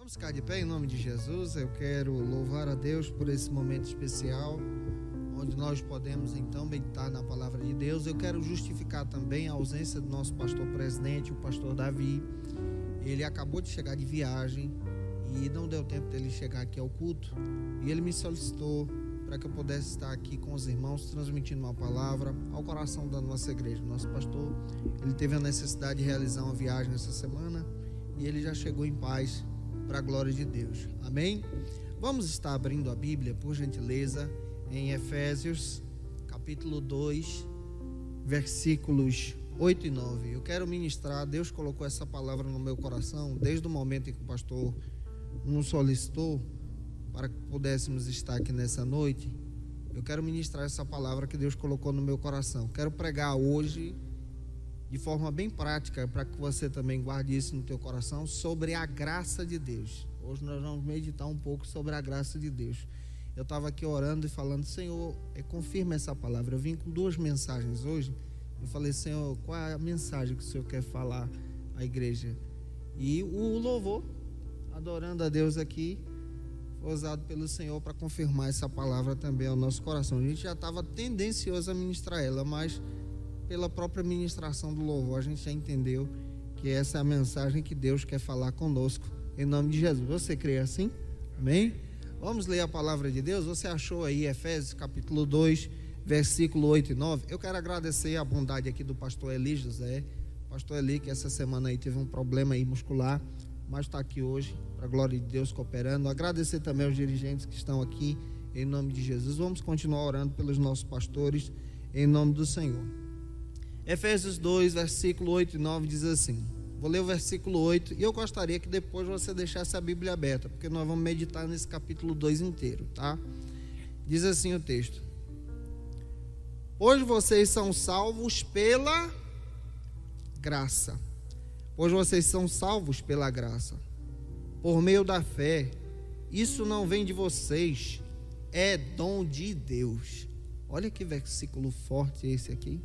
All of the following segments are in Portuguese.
Vamos ficar de pé em nome de Jesus. Eu quero louvar a Deus por esse momento especial, onde nós podemos então meditar na palavra de Deus. Eu quero justificar também a ausência do nosso pastor presidente, o pastor Davi. Ele acabou de chegar de viagem e não deu tempo dele chegar aqui ao culto. E ele me solicitou para que eu pudesse estar aqui com os irmãos, transmitindo uma palavra ao coração da nossa igreja. Nosso pastor, ele teve a necessidade de realizar uma viagem essa semana e ele já chegou em paz, para a glória de Deus. Amém? Vamos estar abrindo a Bíblia, por gentileza, em Efésios, capítulo 2, versículos 8 e 9. Eu quero ministrar, Deus colocou essa palavra no meu coração, desde o momento em que o pastor nos solicitou, para que pudéssemos estar aqui nessa noite. Eu quero ministrar essa palavra que Deus colocou no meu coração. Quero pregar hoje, de forma bem prática, para que você também guarde isso no teu coração, sobre a graça de Deus. Hoje nós vamos meditar um pouco sobre a graça de Deus. Eu estava aqui orando e falando: Senhor, confirma essa palavra. Eu vim com duas mensagens hoje. Eu falei: Senhor, qual é a mensagem que o Senhor quer falar à igreja? E o louvor, adorando a Deus aqui, foi usado pelo Senhor para confirmar essa palavra também ao nosso coração. A gente já estava tendencioso a ministrar ela, mas pela própria ministração do louvor, a gente já entendeu que essa é a mensagem que Deus quer falar conosco, em nome de Jesus. Você crê assim? Amém? Vamos ler a palavra de Deus. Você achou aí Efésios capítulo 2, versículo 8 e 9? Eu quero agradecer a bondade aqui do pastor Eli José. Pastor Eli, que essa semana aí teve um problema aí muscular, mas está aqui hoje, para a glória de Deus, cooperando. Agradecer também aos dirigentes que estão aqui, em nome de Jesus. Vamos continuar orando pelos nossos pastores, em nome do Senhor. Efésios 2, versículo 8 e 9 diz assim. Vou ler o versículo 8 e eu gostaria que depois você deixasse a Bíblia aberta, porque nós vamos meditar nesse capítulo 2 inteiro, tá? Diz assim o texto: Pois vocês são salvos pela graça. Pois vocês são salvos pela graça, por meio da fé. Isso não vem de vocês, é dom de Deus. Olha que versículo forte esse aqui.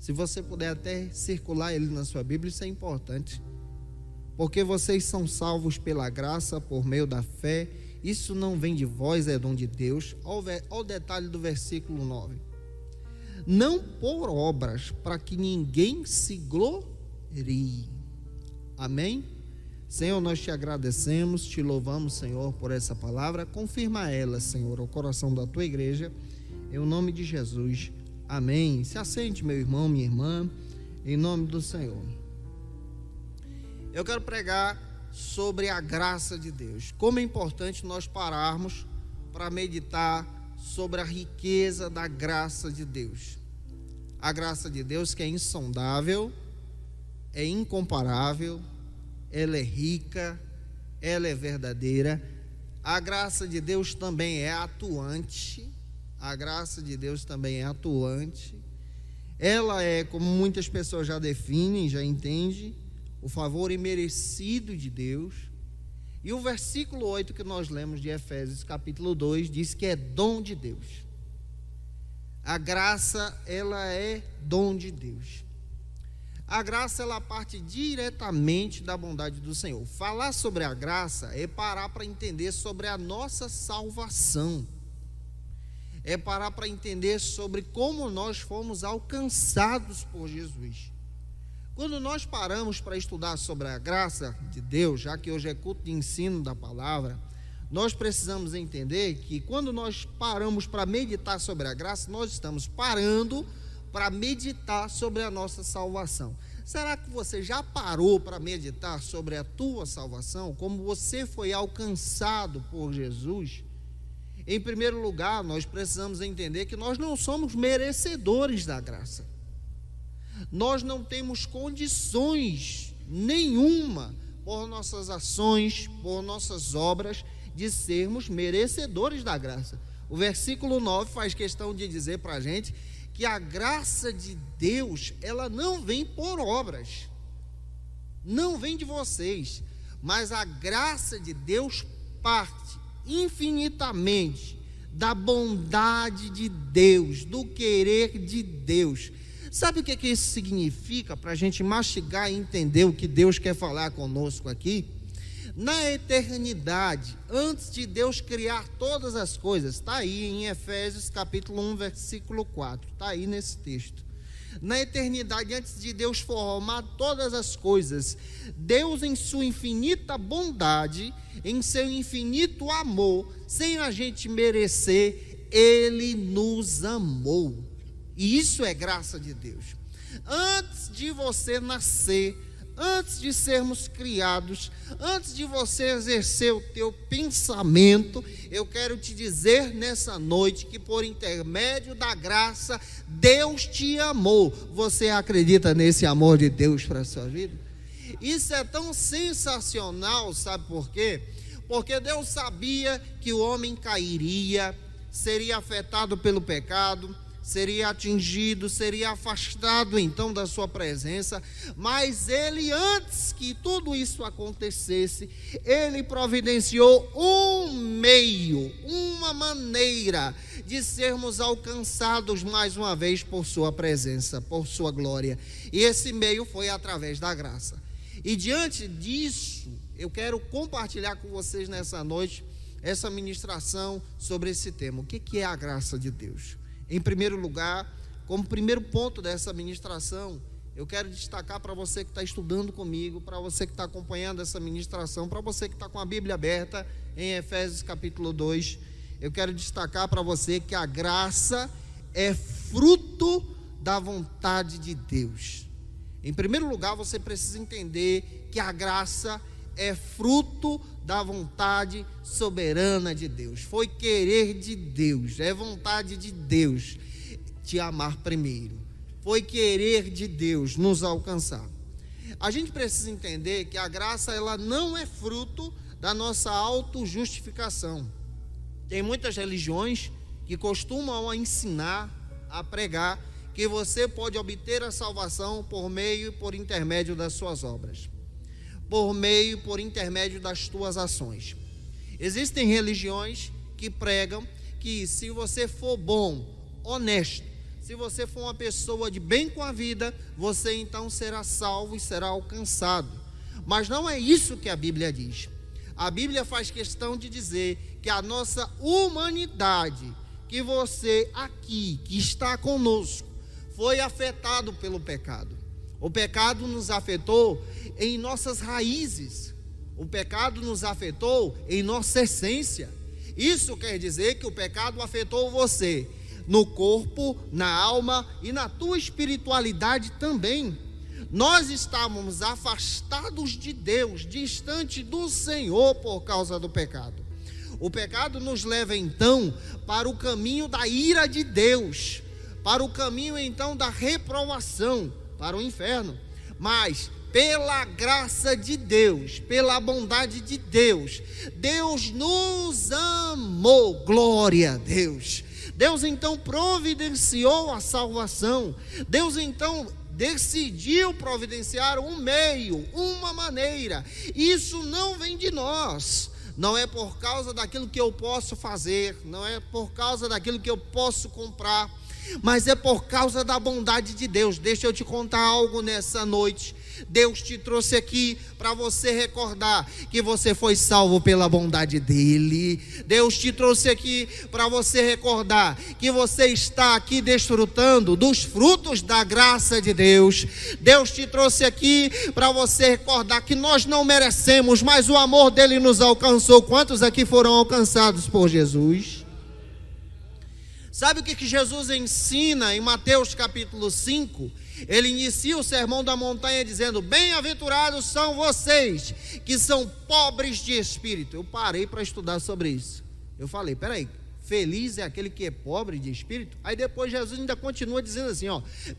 Se você puder até circular ele na sua Bíblia, isso é importante. Porque vocês são salvos pela graça, por meio da fé. Isso não vem de vós, é dom de Deus. Olha o detalhe do versículo 9. Não por obras, para que ninguém se glorie. Amém? Senhor, nós te agradecemos, te louvamos, Senhor, por essa palavra. Confirma ela, Senhor, ao coração da tua igreja, em nome de Jesus. Amém. Se assente, meu irmão, minha irmã, em nome do Senhor. Eu quero pregar sobre a graça de Deus. Como é importante nós pararmos para meditar sobre a riqueza da graça de Deus. A graça de Deus, que é insondável, é incomparável, ela é rica, ela é verdadeira. A graça de Deus também é atuante. A graça de Deus também é atuante. Ela é, como muitas pessoas já definem, já entendem, o favor imerecido de Deus. E o versículo 8 que nós lemos de Efésios capítulo 2 diz que é dom de Deus. A graça, ela é dom de Deus. A graça, ela parte diretamente da bondade do Senhor. Falar sobre a graça é parar para entender sobre a nossa salvação. É parar para entender sobre como nós fomos alcançados por Jesus. Quando nós paramos para estudar sobre a graça de Deus, já que hoje é culto de ensino da palavra, nós precisamos entender que quando nós paramos para meditar sobre a graça, nós estamos parando para meditar sobre a nossa salvação. Será que você já parou para meditar sobre a tua salvação? Como você foi alcançado por Jesus? Em primeiro lugar, nós precisamos entender que nós não somos merecedores da graça. Nós não temos condições nenhuma, por nossas ações, por nossas obras, de sermos merecedores da graça. O versículo 9 faz questão de dizer para a gente que a graça de Deus, ela não vem por obras, não vem de vocês, mas a graça de Deus parte infinitamente da bondade de Deus, do querer de Deus. Sabe o que isso significa, para a gente mastigar e entender o que Deus quer falar conosco aqui? Na eternidade, antes de Deus criar todas as coisas, está aí em Efésios capítulo 1, versículo 4, está aí nesse texto. Na eternidade, antes de Deus formar todas as coisas, Deus, em sua infinita bondade, em seu infinito amor, sem a gente merecer, Ele nos amou. E isso é graça de Deus. Antes de você nascer, antes de sermos criados, antes de você exercer o teu pensamento, eu quero te dizer nessa noite que por intermédio da graça, Deus te amou. Você acredita nesse amor de Deus para a sua vida? Isso é tão sensacional, sabe por quê? Porque Deus sabia que o homem cairia, seria afetado pelo pecado, seria atingido, seria afastado então da sua presença, mas Ele, antes que tudo isso acontecesse, Ele providenciou um meio, uma maneira de sermos alcançados mais uma vez por sua presença, por sua glória, e esse meio foi através da graça. E diante disso, eu quero compartilhar com vocês nessa noite essa ministração sobre esse tema. O que é a graça de Deus? Em primeiro lugar, como primeiro ponto dessa ministração, eu quero destacar para você que está estudando comigo, para você que está acompanhando essa ministração, para você que está com a Bíblia aberta em Efésios capítulo 2, eu quero destacar para você que a graça é fruto da vontade de Deus. Em primeiro lugar, você precisa entender que a graça é fruto da vontade soberana de Deus. Foi querer de Deus, é vontade de Deus te amar primeiro. Foi querer de Deus nos alcançar. A gente precisa entender que a graça, ela não é fruto da nossa autojustificação. Tem muitas religiões que costumam ensinar, a pregar, que você pode obter a salvação por meio e por intermédio das suas obras, por intermédio das tuas ações. Existem religiões que pregam que se você for bom, honesto, se você for uma pessoa de bem com a vida, você então será salvo e será alcançado. Mas não é isso que a Bíblia diz. A Bíblia faz questão de dizer que a nossa humanidade, que você aqui, que está conosco, foi afetado pelo pecado. O pecado nos afetou em nossas raízes. O pecado nos afetou em nossa essência. Isso quer dizer que o pecado afetou você no corpo, na alma e na tua espiritualidade também. Nós estávamos afastados de Deus, distante do Senhor por causa do pecado. O pecado nos leva então para o caminho da ira de Deus, para o caminho então da reprovação, para o inferno. Mas pela graça de Deus, pela bondade de Deus, Deus nos amou. Glória a Deus. Deus então providenciou a salvação. Deus então decidiu providenciar um meio, uma maneira. Isso não vem de nós. Não é por causa daquilo que eu posso fazer, não é por causa daquilo que eu posso comprar, mas é por causa da bondade de Deus. Deixa eu te contar algo nessa noite. Deus te trouxe aqui para você recordar que você foi salvo pela bondade dele. Deus te trouxe aqui para você recordar que você está aqui desfrutando dos frutos da graça de Deus. Deus te trouxe aqui para você recordar que nós não merecemos, mas o amor dele nos alcançou. Quantos aqui foram alcançados por Jesus? Sabe o que Jesus ensina em Mateus capítulo 5? Ele inicia o sermão da montanha dizendo: bem-aventurados são vocês que são pobres de espírito. Eu parei para estudar sobre isso. Eu falei, peraí, feliz é aquele que é pobre de espírito? Aí depois Jesus ainda continua dizendo assim,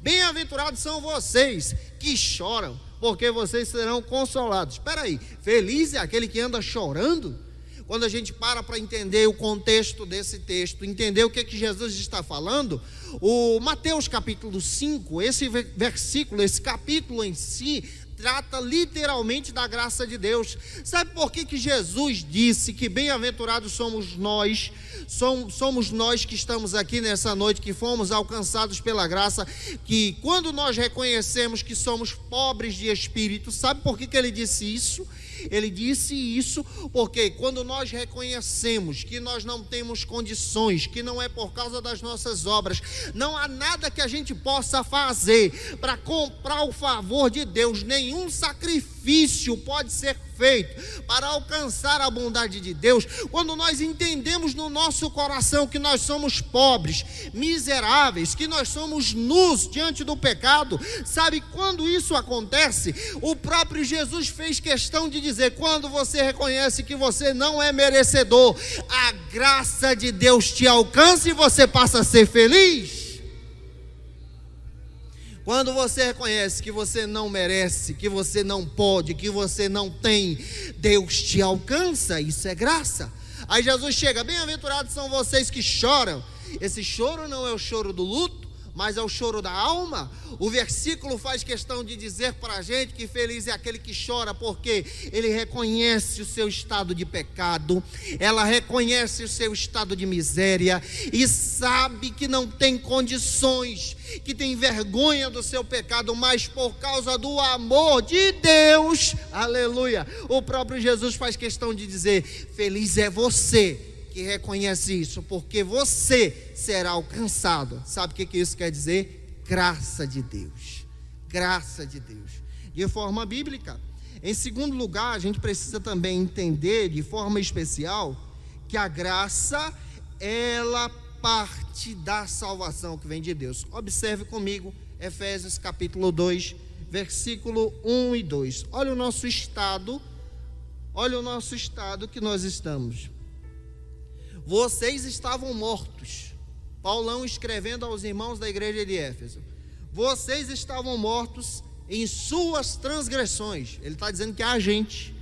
bem-aventurados são vocês que choram, porque vocês serão consolados. Peraí, feliz é aquele que anda chorando? Quando a gente para entender o contexto desse texto, entender o que Jesus está falando, o Mateus capítulo 5, esse versículo, esse capítulo em si, trata literalmente da graça de Deus. Sabe por que Jesus disse que bem-aventurados somos nós que estamos aqui nessa noite, que fomos alcançados pela graça, que quando nós reconhecemos que somos pobres de espírito, sabe por que ele disse isso? Ele disse isso porque quando nós reconhecemos que nós não temos condições, que não é por causa das nossas obras, não há nada que a gente possa fazer para comprar o favor de Deus, nenhum sacrifício pode ser feito para alcançar a bondade de Deus. Quando nós entendemos no nosso coração que nós somos pobres, miseráveis, que nós somos nus diante do pecado, sabe, quando isso acontece, o próprio Jesus fez questão de dizer: quando você reconhece que você não é merecedor, a graça de Deus te alcança e você passa a ser feliz. Quando você reconhece que você não merece, que você não pode, que você não tem, Deus te alcança, isso é graça. Aí Jesus chega: bem-aventurados são vocês que choram. Esse choro não é o choro do luto, mas é o choro da alma. O versículo faz questão de dizer para a gente que feliz é aquele que chora, porque ele reconhece o seu estado de pecado, ela reconhece o seu estado de miséria, e sabe que não tem condições, que tem vergonha do seu pecado, mas por causa do amor de Deus, aleluia, o próprio Jesus faz questão de dizer: feliz é você que reconhece isso, porque você será alcançado. Sabe o que isso quer dizer? Graça de Deus, graça de Deus, de forma bíblica. Em segundo lugar, a gente precisa também entender de forma especial que a graça, ela parte da salvação que vem de Deus. Observe comigo Efésios capítulo 2, versículo 1 e 2. Olha o nosso estado que nós estamos. Vocês estavam mortos. Paulão escrevendo aos irmãos da igreja de Éfeso: vocês estavam mortos em suas transgressões. Ele está dizendo que a gente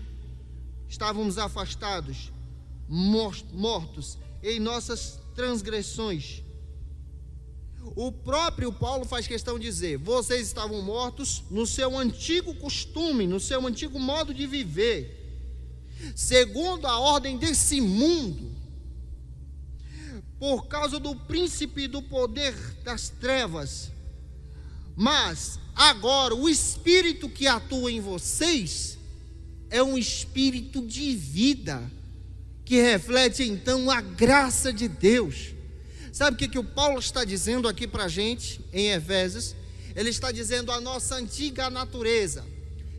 estávamos afastados, mortos em nossas transgressões. O próprio Paulo faz questão de dizer: vocês estavam mortos no seu antigo costume, no seu antigo modo de viver, segundo a ordem desse mundo, por causa do príncipe do poder das trevas. Mas agora o Espírito que atua em vocês é um Espírito de vida, que reflete então a graça de Deus. Sabe o que o Paulo está dizendo aqui para a gente em Efésios? Ele está dizendo: a nossa antiga natureza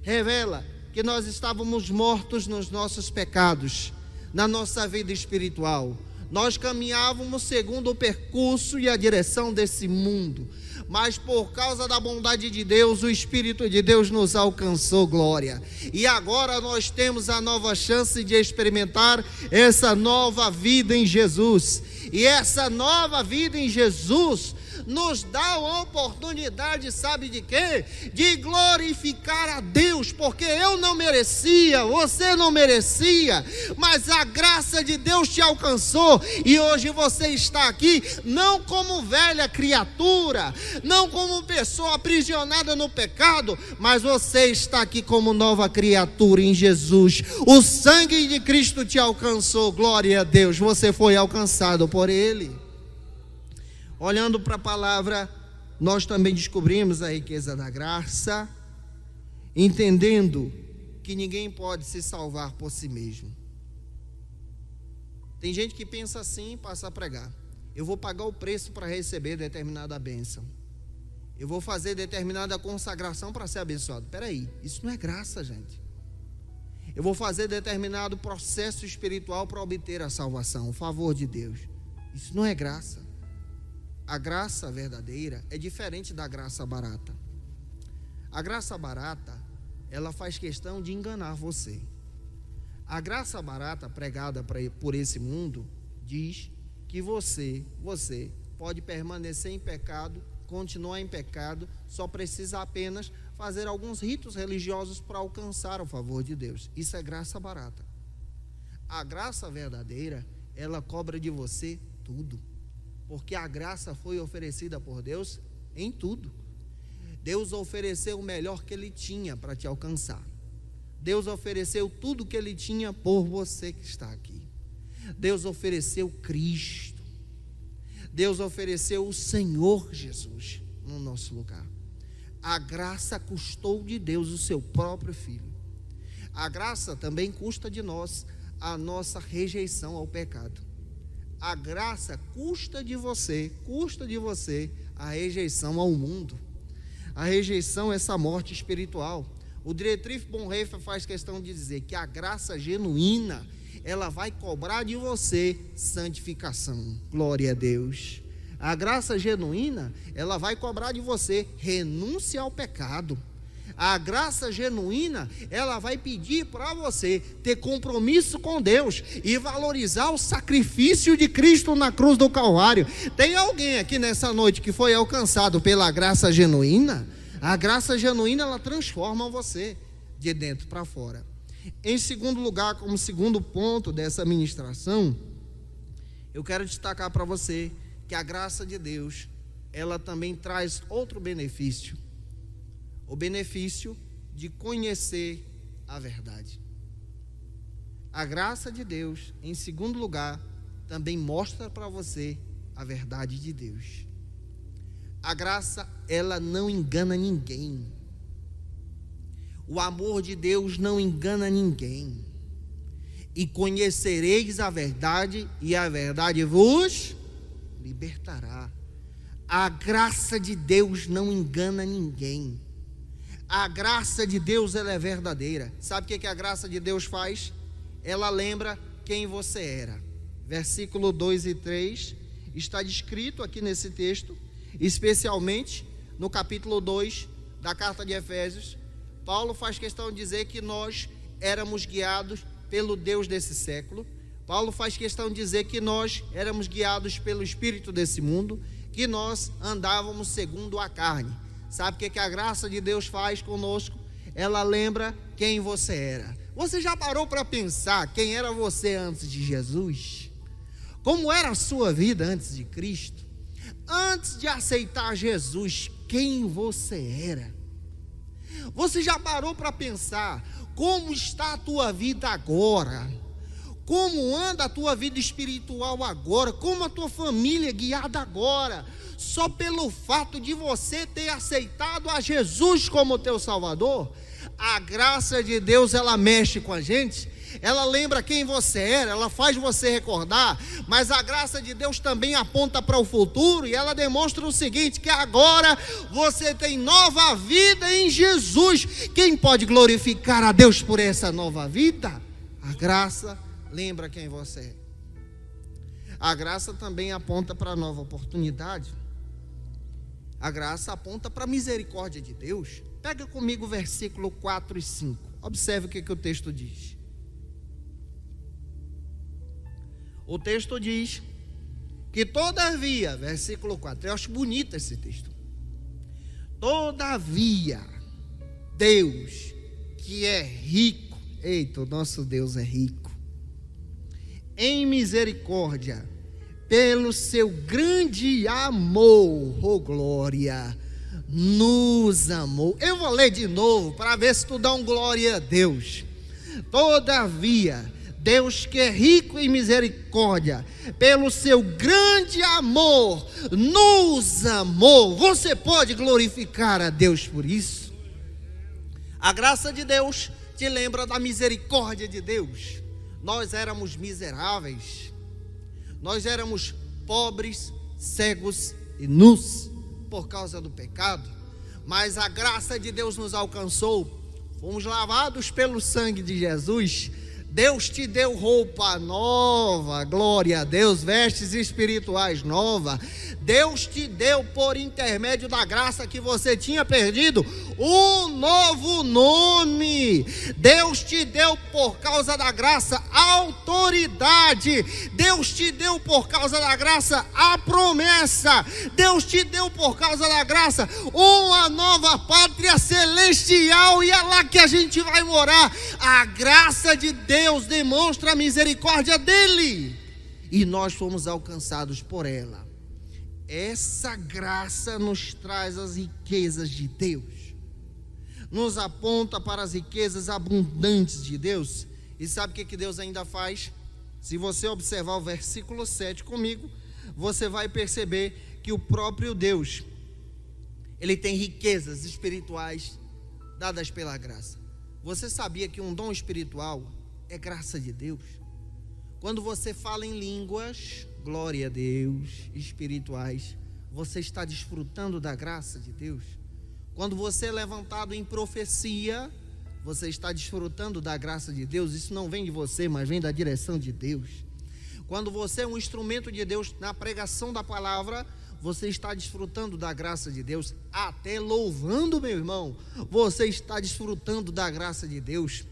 revela que nós estávamos mortos nos nossos pecados, na nossa vida espiritual. Nós caminhávamos segundo o percurso e a direção desse mundo, mas por causa da bondade de Deus, o Espírito de Deus nos alcançou, glória. E agora nós temos a nova chance de experimentar essa nova vida em Jesus. E essa nova vida em Jesus nos dá a oportunidade, sabe de quê? De glorificar a Deus, porque eu não merecia, você não merecia, mas a graça de Deus te alcançou, e hoje você está aqui, não como velha criatura, não como pessoa aprisionada no pecado, mas você está aqui como nova criatura em Jesus. O sangue de Cristo te alcançou, glória a Deus, você foi alcançado por Ele. Olhando para a palavra, nós também descobrimos a riqueza da graça, entendendo que ninguém pode se salvar por si mesmo. Tem gente que pensa assim e passa a pregar: eu vou pagar o preço para receber determinada bênção, eu vou fazer determinada consagração para ser abençoado. Peraí, isso não é graça, gente. Eu vou fazer determinado processo espiritual para obter a salvação, o favor de Deus. Isso não é graça. A graça verdadeira é diferente da graça barata. A graça barata, ela faz questão de enganar você. A graça barata pregada por esse mundo diz que você pode permanecer em pecado, continuar em pecado, só precisa apenas fazer alguns ritos religiosos para alcançar o favor de Deus. Isso é graça barata. A graça verdadeira, ela cobra de você tudo, porque a graça foi oferecida por Deus em tudo. Deus ofereceu o melhor que Ele tinha para te alcançar. Deus ofereceu tudo que Ele tinha por você que está aqui. Deus ofereceu Cristo. Deus ofereceu o Senhor Jesus no nosso lugar. A graça custou de Deus o seu próprio Filho. A graça também custa de nós a nossa rejeição ao pecado. A graça custa de você a rejeição ao mundo. A rejeição a essa morte espiritual. O Dietrich Bonhoeffer faz questão de dizer que a graça genuína, ela vai cobrar de você santificação. Glória a Deus. A graça genuína, ela vai cobrar de você renúncia ao pecado. A graça genuína, ela vai pedir para você ter compromisso com Deus e valorizar o sacrifício de Cristo na cruz do Calvário. Tem alguém aqui nessa noite que foi alcançado pela graça genuína? A graça genuína, ela transforma você de dentro para fora. Em segundo lugar, como segundo ponto dessa ministração, eu quero destacar para você que a graça de Deus, ela também traz outro benefício. O benefício de conhecer a verdade. A graça de Deus, em segundo lugar, também mostra para você a verdade de Deus. A graça, ela não engana ninguém. O amor de Deus não engana ninguém. E conhecereis a verdade, e a verdade vos libertará. A graça de Deus não engana ninguém. A graça de Deus, ela é verdadeira. Sabe o que a graça de Deus faz? Ela lembra quem você era. Versículo 2 e 3 está descrito aqui nesse texto, especialmente no capítulo 2 da carta de Efésios. Paulo faz questão de dizer que nós éramos guiados pelo Deus desse século. Paulo faz questão de dizer que nós éramos guiados pelo espírito desse mundo, que nós andávamos segundo a carne. Sabe o que a graça de Deus faz conosco? Ela lembra quem você era. Você já parou para pensar quem era você antes de Jesus? Como era a sua vida antes de Cristo? Antes de aceitar Jesus, quem você era? Você já parou para pensar como está a tua vida agora? Como anda a tua vida espiritual agora? Como a tua família é guiada agora? Só pelo fato de você ter aceitado a Jesus como teu Salvador, a graça de Deus, ela mexe com a gente, ela lembra quem você era, ela faz você recordar, mas a graça de Deus também aponta para o futuro, e ela demonstra o seguinte, que agora você tem nova vida em Jesus. Quem pode glorificar a Deus por essa nova vida? A graça lembra quem você é. A graça também aponta para a nova oportunidade. A graça aponta para a misericórdia de Deus. Pega comigo o versículo 4 e 5. Observe o que o texto diz. O texto diz que todavia, versículo 4, eu acho bonito esse texto. Todavia, Deus, que é rico, eita, o nosso Deus é rico, em misericórdia, pelo seu grande amor, oh glória, nos amou. Eu vou ler de novo para ver se tu dá um glória a Deus. Todavia, Deus que é rico em misericórdia, pelo seu grande amor, nos amou. Você pode glorificar a Deus por isso? A graça de Deus te lembra da misericórdia de Deus. Nós éramos miseráveis, nós éramos pobres, cegos e nus por causa do pecado, mas a graça de Deus nos alcançou, fomos lavados pelo sangue de Jesus. Deus te deu roupa nova, glória a Deus, vestes espirituais novas. Deus te deu, por intermédio da graça que você tinha perdido, um novo nome. Deus te deu, por causa da graça, autoridade. Deus te deu, por causa da graça, a promessa. Deus te deu, por causa da graça, uma nova pátria celestial, e é lá que a gente vai morar. A graça de Deus demonstra a misericórdia dele, e nós fomos alcançados por ela. Essa graça nos traz as riquezas de Deus, nos aponta para as riquezas abundantes de Deus. E sabe o que Deus ainda faz? Se você observar o versículo 7 comigo, você vai perceber que o próprio Deus, ele tem riquezas espirituais dadas pela graça. Você sabia que um dom espiritual é graça de Deus? Quando você fala em línguas, glória a Deus, espirituais, você está desfrutando da graça de Deus? Quando você é levantado em profecia, você está desfrutando da graça de Deus? Isso não vem de você, mas vem da direção de Deus. Quando você é um instrumento de Deus na pregação da palavra, você está desfrutando da graça de Deus, até louvando, meu irmão, você está desfrutando da graça de Deus.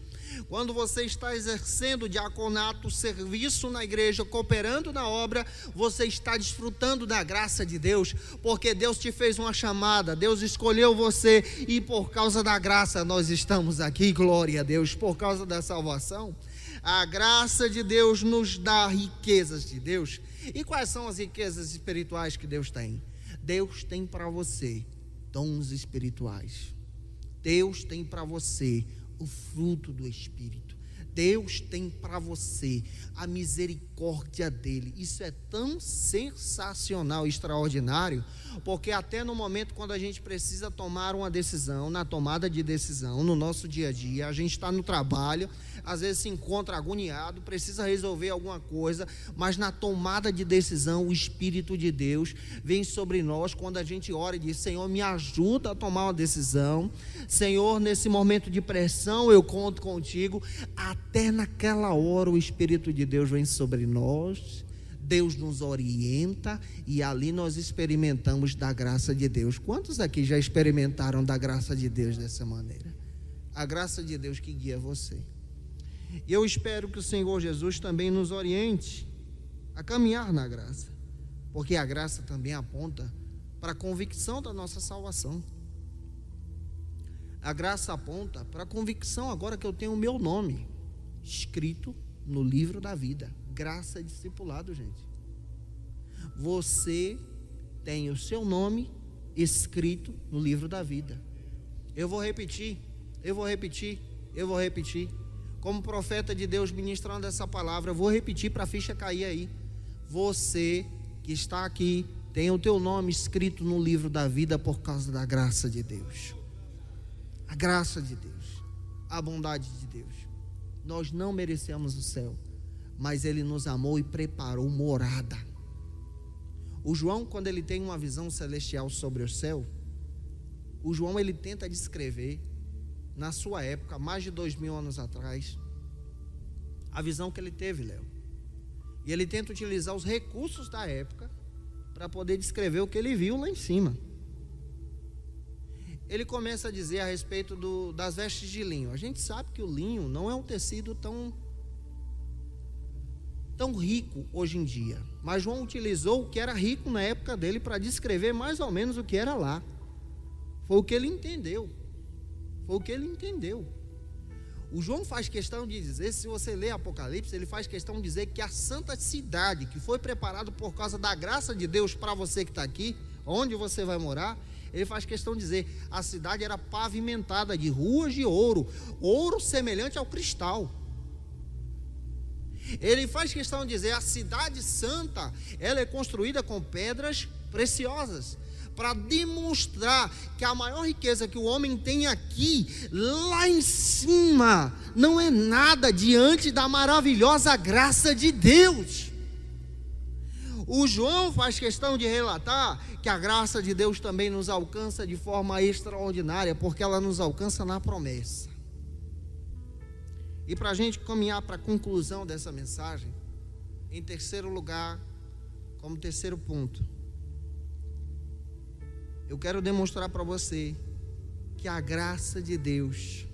Quando você está exercendo diaconato, serviço na igreja, cooperando na obra, você está desfrutando da graça de Deus, porque Deus te fez uma chamada, Deus escolheu você, e por causa da graça nós estamos aqui, glória a Deus, por causa da salvação. A graça de Deus nos dá riquezas de Deus. E quais são as riquezas espirituais que Deus tem? Deus tem para você dons espirituais. Deus tem para você o fruto do Espírito. Deus tem para você a misericórdia dele. Isso é tão sensacional, extraordinário, porque até no momento quando a gente precisa tomar uma decisão, na tomada de decisão, no nosso dia a dia, a gente está no trabalho, às vezes se encontra agoniado, precisa resolver alguma coisa, mas na tomada de decisão, o Espírito de Deus vem sobre nós quando a gente ora e diz: Senhor, me ajuda a tomar uma decisão. Senhor, nesse momento de pressão, eu conto contigo. Até naquela hora o Espírito de Deus vem sobre nós, Deus nos orienta, e ali nós experimentamos da graça de Deus. Quantos aqui já experimentaram da graça de Deus dessa maneira? A graça de Deus que guia você. E eu espero que o Senhor Jesus também nos oriente a caminhar na graça, porque a graça também aponta para a convicção da nossa salvação. A graça aponta para a convicção agora que eu tenho o meu nome escrito no livro da vida. Graça é discipulado, gente. Você tem o seu nome escrito no livro da vida. Eu vou repetir. Como profeta de Deus ministrando essa palavra, eu vou repetir para a ficha cair aí. Você que está aqui tem o teu nome escrito no livro da vida por causa da graça de Deus. A graça de Deus, a bondade de Deus. Nós não merecemos o céu, mas Ele nos amou e preparou morada. O João, quando ele tem uma visão celestial sobre o céu, o João ele tenta descrever, na sua época, mais de 2000 anos atrás, a visão que ele teve, Léo. E ele tenta utilizar os recursos da época para poder descrever o que ele viu lá em cima. Ele começa a dizer a respeito das vestes de linho. A gente sabe que o linho não é um tecido tão rico hoje em dia, mas João utilizou o que era rico na época dele para descrever mais ou menos o que era lá. Foi o que ele entendeu. O João faz questão de dizer, se você ler Apocalipse, ele faz questão de dizer que a santa cidade, que foi preparada por causa da graça de Deus para você que está aqui, onde você vai morar, ele faz questão de dizer, a cidade era pavimentada de ruas de ouro, ouro semelhante ao cristal. Ele faz questão de dizer, a cidade santa, ela é construída com pedras preciosas, para demonstrar que a maior riqueza que o homem tem aqui, lá em cima, não é nada diante da maravilhosa graça de Deus. O João faz questão de relatar que a graça de Deus também nos alcança de forma extraordinária, porque ela nos alcança na promessa. E para a gente caminhar para a conclusão dessa mensagem, em terceiro lugar, como terceiro ponto, eu quero demonstrar para você que a graça de Deus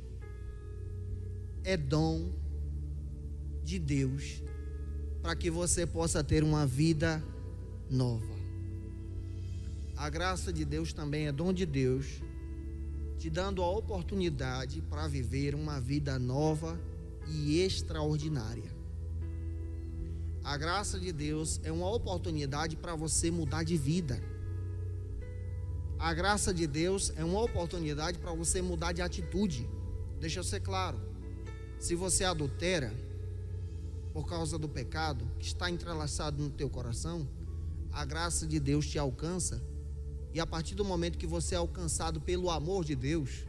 é dom de Deus para que você possa ter uma vida nova. A graça de Deus também é dom de Deus, te dando a oportunidade para viver uma vida nova e extraordinária. A graça de Deus é uma oportunidade para você mudar de vida. A graça de Deus é uma oportunidade para você mudar de atitude. Deixa eu ser claro, se você adultera por causa do pecado que está entrelaçado no teu coração, a graça de Deus te alcança, e a partir do momento que você é alcançado pelo amor de Deus,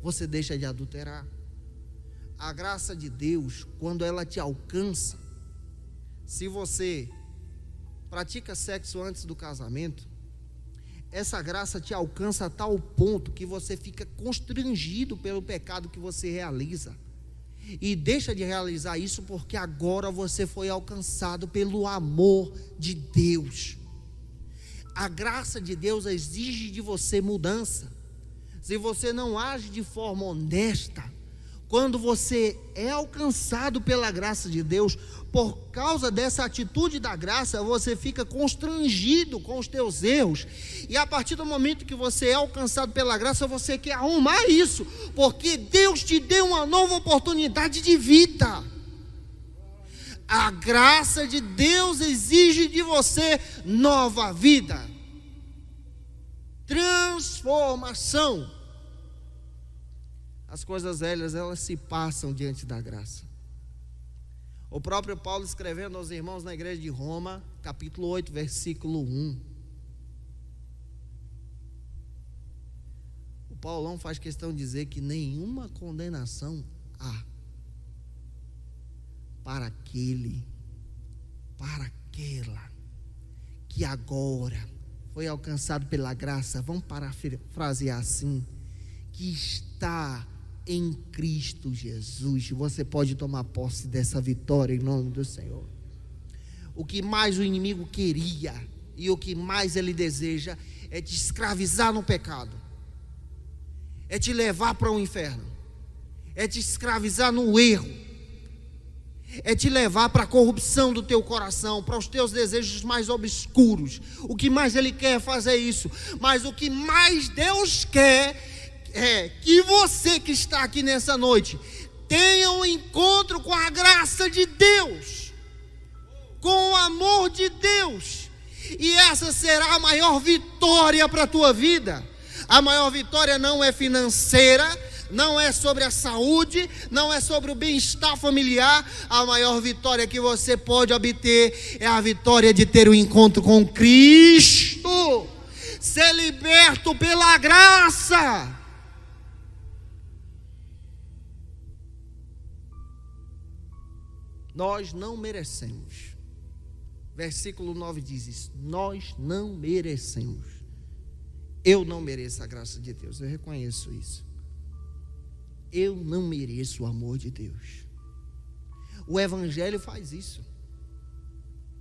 você deixa de adulterar. A graça de Deus, quando ela te alcança, se você pratica sexo antes do casamento, essa graça te alcança a tal ponto que você fica constrangido pelo pecado que você realiza. E deixa de realizar isso porque agora você foi alcançado pelo amor de Deus. A graça de Deus exige de você mudança. Se você não age de forma honesta, quando você é alcançado pela graça de Deus, por causa dessa atitude da graça, você fica constrangido com os teus erros. E a partir do momento que você é alcançado pela graça, você quer arrumar isso, porque Deus te deu uma nova oportunidade de vida. A graça de Deus exige de você nova vida, transformação. As coisas velhas, elas se passam diante da graça. O próprio Paulo, escrevendo aos irmãos na igreja de Roma, capítulo 8, versículo 1. O Paulão faz questão de dizer que nenhuma condenação há para aquele, para aquela que agora foi alcançado pela graça, vamos parafrasear assim, que está em Cristo Jesus. Você pode tomar posse dessa vitória em nome do Senhor. O que mais o inimigo queria e o que mais ele deseja é te escravizar no pecado, é te levar para o inferno, é te escravizar no erro, é te levar para a corrupção do teu coração, para os teus desejos mais obscuros. O que mais ele quer é fazer isso, mas o que mais Deus quer é que você que está aqui nessa noite tenha um encontro com a graça de Deus, com o amor de Deus, e essa será a maior vitória para a tua vida. A maior vitória não é financeira, não é sobre a saúde, não é sobre o bem-estar familiar. A maior vitória que você pode obter é a vitória de ter um encontro com Cristo, ser liberto pela graça. Nós não merecemos. Versículo 9 diz isso. Nós não merecemos. Eu não mereço a graça de Deus. Eu reconheço isso. Eu não mereço o amor de Deus. O Evangelho faz isso.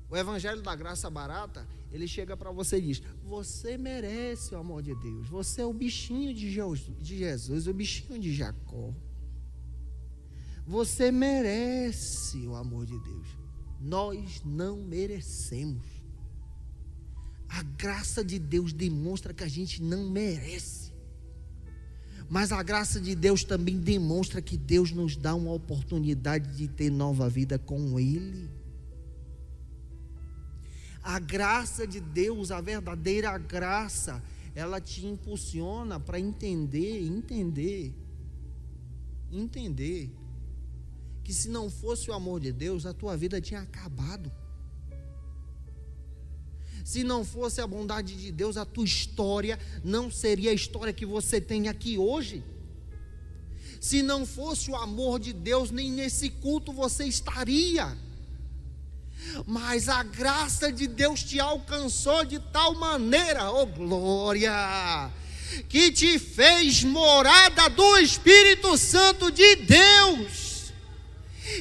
O Evangelho da graça barata, ele chega para você e diz: você merece o amor de Deus. Você é o bichinho de Jesus, o bichinho de Jacó. Você merece o amor de Deus. Nós não merecemos. A graça de Deus demonstra que a gente não merece. Mas a graça de Deus também demonstra que Deus nos dá uma oportunidade de ter nova vida com Ele. A graça de Deus, a verdadeira graça, ela te impulsiona para entender que se não fosse o amor de Deus, a tua vida tinha acabado. Se não fosse a bondade de Deus, a tua história não seria a história que você tem aqui hoje. Se não fosse o amor de Deus, nem nesse culto você estaria. Mas a graça de Deus te alcançou de tal maneira, oh glória, que te fez morada do Espírito Santo de Deus,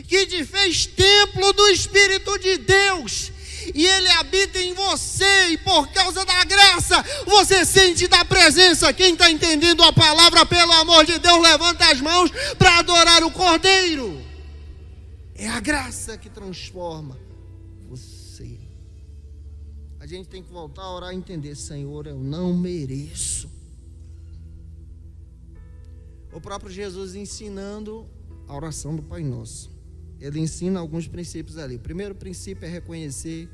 que te fez templo do Espírito de Deus, e Ele habita em você, e por causa da graça, você sente da presença. Quem está entendendo a palavra, pelo amor de Deus, levanta as mãos para adorar o Cordeiro. É a graça que transforma você. A gente tem que voltar a orar e entender: Senhor, eu não mereço. O próprio Jesus ensinando a oração do Pai Nosso, ele ensina alguns princípios ali. O primeiro princípio é reconhecer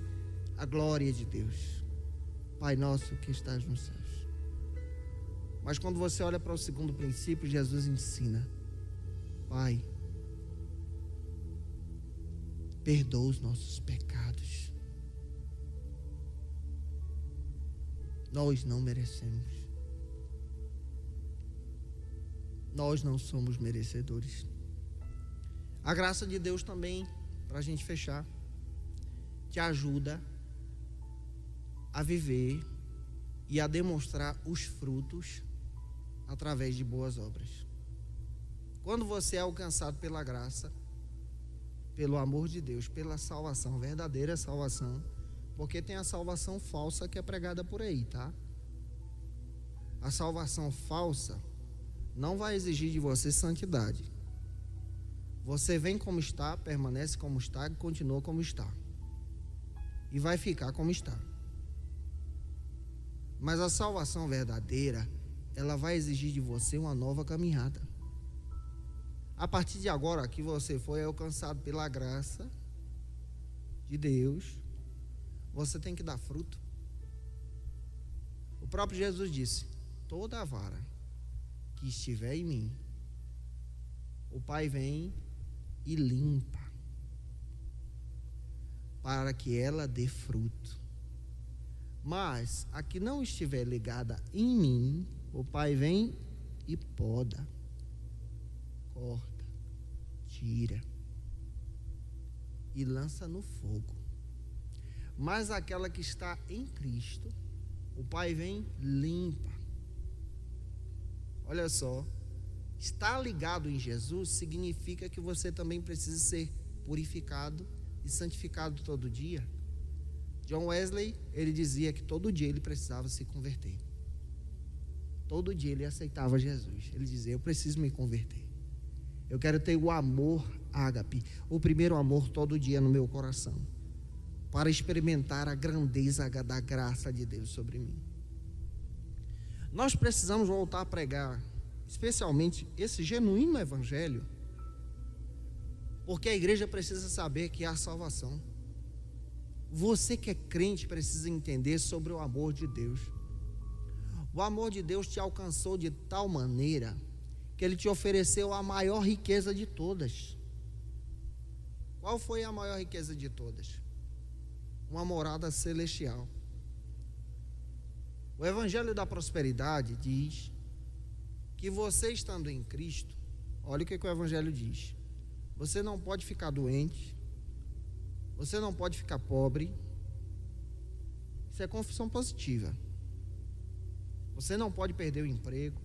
a glória de Deus. Pai nosso que estás nos céus. Mas quando você olha para o segundo princípio, Jesus ensina: Pai, perdoa os nossos pecados. Nós não merecemos. Nós não somos merecedores. A graça de Deus também, para a gente fechar, te ajuda a viver e a demonstrar os frutos através de boas obras. Quando você é alcançado pela graça, pelo amor de Deus, pela salvação, verdadeira salvação, porque tem a salvação falsa que é pregada por aí, tá? A salvação falsa não vai exigir de você santidade. Você vem como está, permanece como está e continua como está. E vai ficar como está. Mas a salvação verdadeira, ela vai exigir de você uma nova caminhada. A partir de agora que você foi alcançado pela graça de Deus, você tem que dar fruto. O próprio Jesus disse: toda vara que estiver em mim, o Pai vem e limpa, para que ela dê fruto. Mas a que não estiver ligada em mim, o Pai vem e poda, corta, tira e lança no fogo. Mas aquela que está em Cristo, o Pai vem e limpa. Olha só, estar ligado em Jesus significa que você também precisa ser purificado e santificado todo dia. John Wesley, ele dizia que todo dia ele precisava se converter. Todo dia ele aceitava Jesus. Ele dizia: eu preciso me converter. Eu quero ter o amor ágape, o primeiro amor todo dia no meu coração, para experimentar a grandeza da graça de Deus sobre mim. Nós precisamos voltar a pregar, especialmente esse genuíno evangelho, porque a igreja precisa saber que há salvação. Você que é crente precisa entender sobre o amor de Deus. O amor de Deus te alcançou de tal maneira que Ele te ofereceu a maior riqueza de todas. Qual foi a maior riqueza de todas? Uma morada celestial. O Evangelho da Prosperidade diz que você estando em Cristo, olha o que o Evangelho diz: você não pode ficar doente, você não pode ficar pobre. Isso é confissão positiva. Você não pode perder o emprego.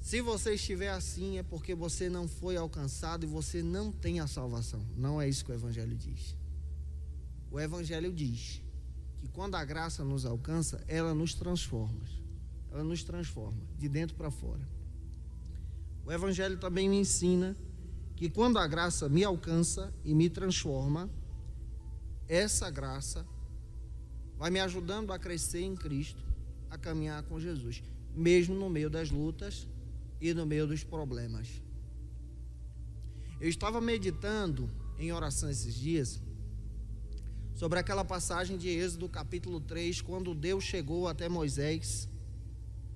Se você estiver assim, é porque você não foi alcançado e você não tem a salvação. Não é isso que o Evangelho diz. O Evangelho diz que quando a graça nos alcança, ela nos transforma. Ela nos transforma de dentro para fora. O Evangelho também me ensina que quando a graça me alcança e me transforma, essa graça vai me ajudando a crescer em Cristo, a caminhar com Jesus, mesmo no meio das lutas e no meio dos problemas. Eu estava meditando em oração esses dias sobre aquela passagem de Êxodo capítulo 3, quando Deus chegou até Moisés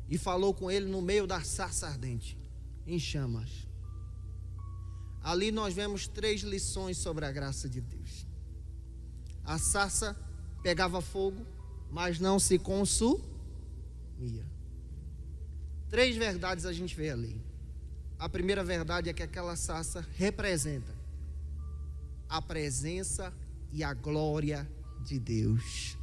e falou com ele no meio da sarça ardente, em chamas. Ali nós vemos 3 lições sobre a graça de Deus. A sarça pegava fogo, mas não se consumia. 3 verdades a gente vê ali. A primeira verdade é que aquela sarça representa a presença e a glória de Deus.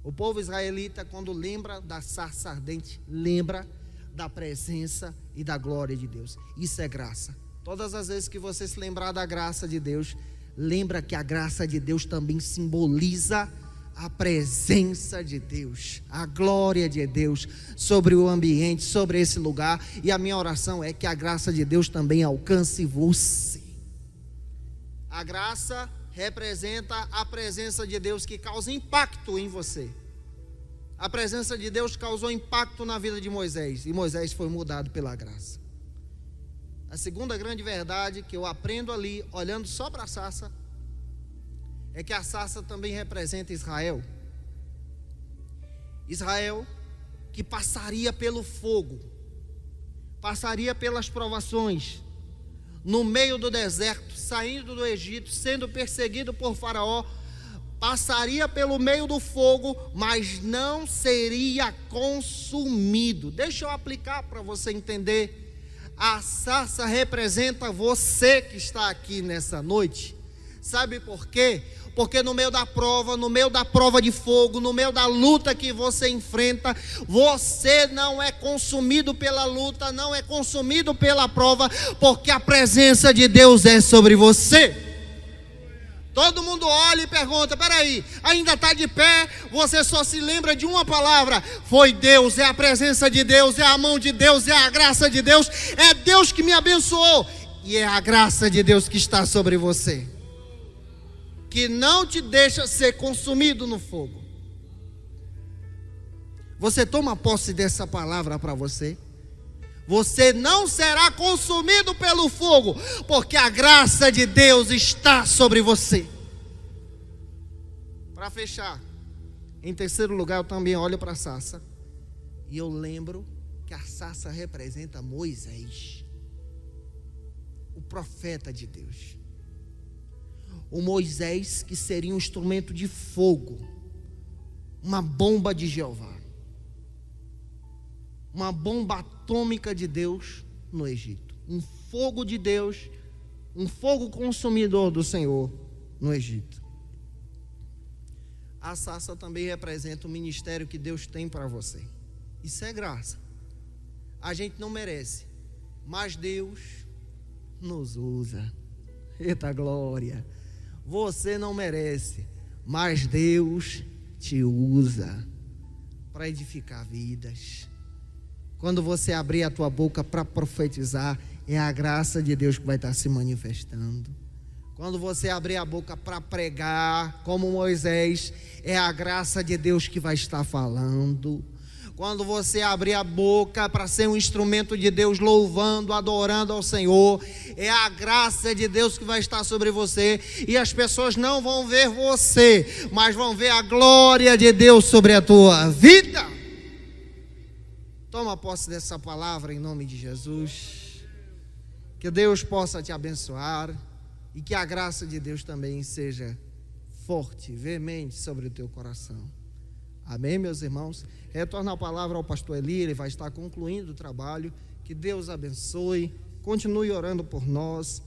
O povo israelita, quando lembra da sarça ardente, lembra da presença e da glória de Deus. Isso é graça. Todas as vezes que você se lembrar da graça de Deus, lembra que a graça de Deus também simboliza a presença de Deus, a glória de Deus sobre o ambiente, sobre esse lugar. E a minha oração é que a graça de Deus também alcance você. A graça representa a presença de Deus que causa impacto em você. A presença de Deus causou impacto na vida de Moisés, e Moisés foi mudado pela graça. A segunda grande verdade que eu aprendo ali, olhando só para a sarça, é que a sarça também representa Israel. Israel que passaria pelo fogo, passaria pelas provações, no meio do deserto, saindo do Egito, sendo perseguido por Faraó, passaria pelo meio do fogo, mas não seria consumido. Deixa eu aplicar para você entender. A sarça representa você que está aqui nessa noite. Sabe por quê? Porque no meio da prova de fogo, no meio da luta que você enfrenta, você não é consumido pela luta, não é consumido pela prova, porque a presença de Deus é sobre você. Todo mundo olha e pergunta: peraí, ainda está de pé? Você só se lembra de uma palavra: foi Deus, é a presença de Deus, é a mão de Deus, é a graça de Deus, é Deus que me abençoou, e é a graça de Deus que está sobre você, que não te deixa ser consumido no fogo. Você toma posse dessa palavra para você? Você não será consumido pelo fogo, porque a graça de Deus está sobre você. Para fechar, em terceiro lugar, eu também olho para a sarça e eu lembro que a sarça representa Moisés, o profeta de Deus. O Moisés que seria um instrumento de fogo, uma bomba de Jeová, uma bomba atômica de Deus no Egito, um fogo de Deus, um fogo consumidor do Senhor no Egito. A sarça também representa o ministério que Deus tem para você. Isso é graça. A gente não merece, mas Deus nos usa. Eita glória! Você não merece, mas Deus te usa para edificar vidas. Quando você abrir a tua boca para profetizar, é a graça de Deus que vai estar se manifestando. Quando você abrir a boca para pregar, como Moisés, é a graça de Deus que vai estar falando. Quando você abrir a boca para ser um instrumento de Deus, louvando, adorando ao Senhor, é a graça de Deus que vai estar sobre você. E as pessoas não vão ver você, mas vão ver a glória de Deus sobre a tua vida. Toma posse dessa palavra em nome de Jesus. Que Deus possa te abençoar e que a graça de Deus também seja forte, veemente sobre o teu coração. Amém, meus irmãos? Retorno a palavra ao pastor Eli, ele vai estar concluindo o trabalho. Que Deus abençoe, continue orando por nós.